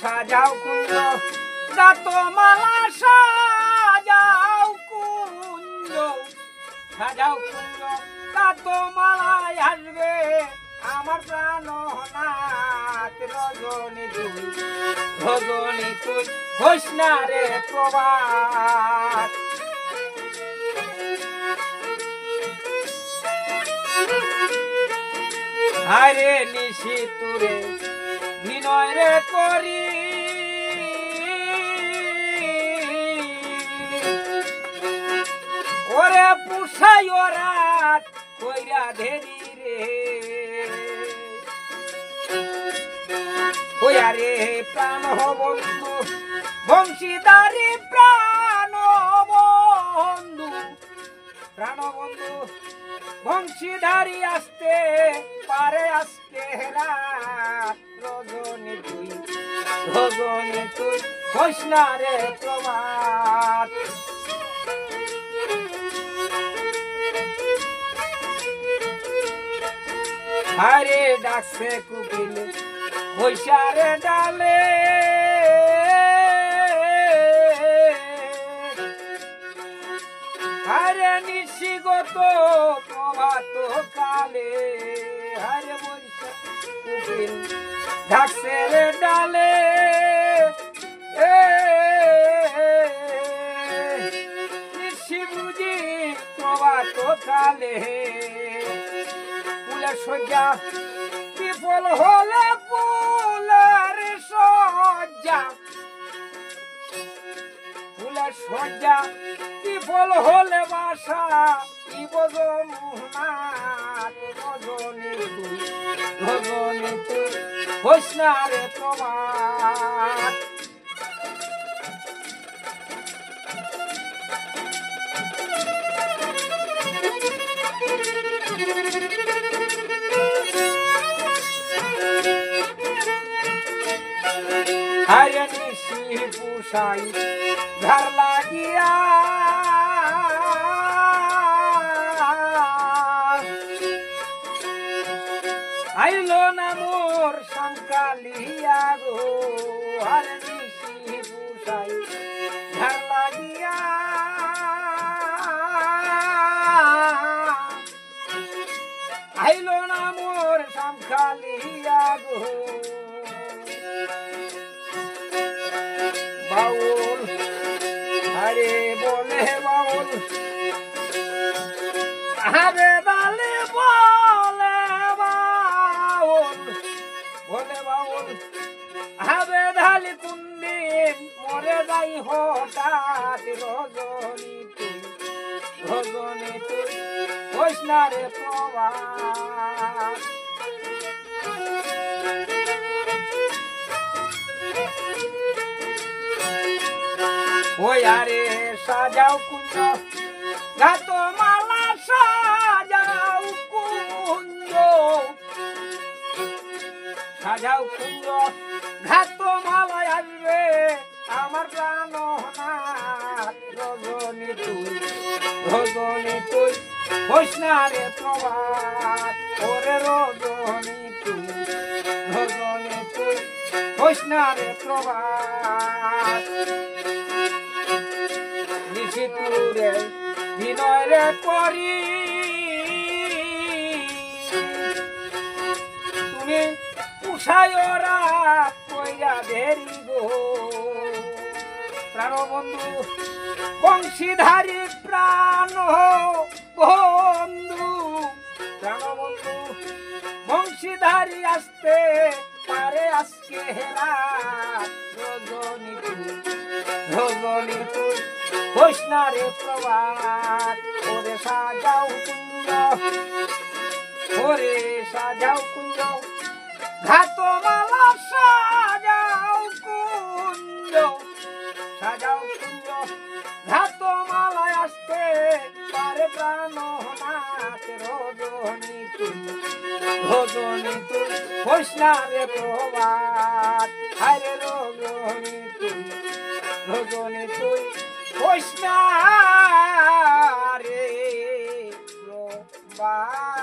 সাজাও কুঞ্জ গাত মালা সাজাও কুঞ্জ সাজাও কুঞ্জ গাত মালায় আসবে আমার প্রাণনাথ রজনী তুই হইস না রে প্রভাত হারে নিশি তুরে বিনয় রে করি ওরে পুষাই ওরাত কইরা ধেরি রে ওয়া রে প্রাণ বন্ধু বংশীদারি প্রাণ বন্ধু বংশীধারী আসতে পারে আজকে রাত রজনী তুই হইস না রে প্রভাত হারে ডাকছে কুকিল বৈশারে ডালে হারে নিশিগত প্রভাত কালে হারে বৈশা কুকিল ডাকছে রে ডালে নিশি বুঝি প্রভাত কালে ফুলের সজ্জা বিফল হলে ফুলের সজ্জা বিফল হলে বাসা রজনী তুই হইস না রে প্রভাত হারে নিশি পুষাই ঘর লাগিয়া আইলো না মোর সংকালিয়া গো হারে নিশি পুষাই ঘর লাগিয়া আইলো না মোর সংকালিয়া গো বাউল আরে বলে বাউল আরে বালে বলে বাউল আরে ঢালি কুন্দিন মরে যাই হঠাৎ রজনী তুই হইস না রে প্রভাত ওয়া রে সাজাও কুঞ্জ গাত মালা সাজাও কুঞ্জ ঘাত মালায় আসবে আমার প্রাণনাথ রজনী তুই হইস না রে প্রভাত ওরে রজনী তুই হইস না রে প্রভাত নিশি তুরে বিনয় রে করি তুমি উষাই ওরা কইরা দেরি গো প্রাণ বন্ধু বংশীধারী প্রাণ বন্ধু বংশীধারী আসতে পারে আজকে রাত রজনী তুই হইস না রে প্রভাত ওরে সাজাও কুঞ্জ ঘাত মালা সাজাও কুঞ্জ ঘাত মালায় আসতে পারে প্রাণনাথ রজনী তুই হইস না রে প্রভাত হায় রজনী তুই হইস না রে প্রভাত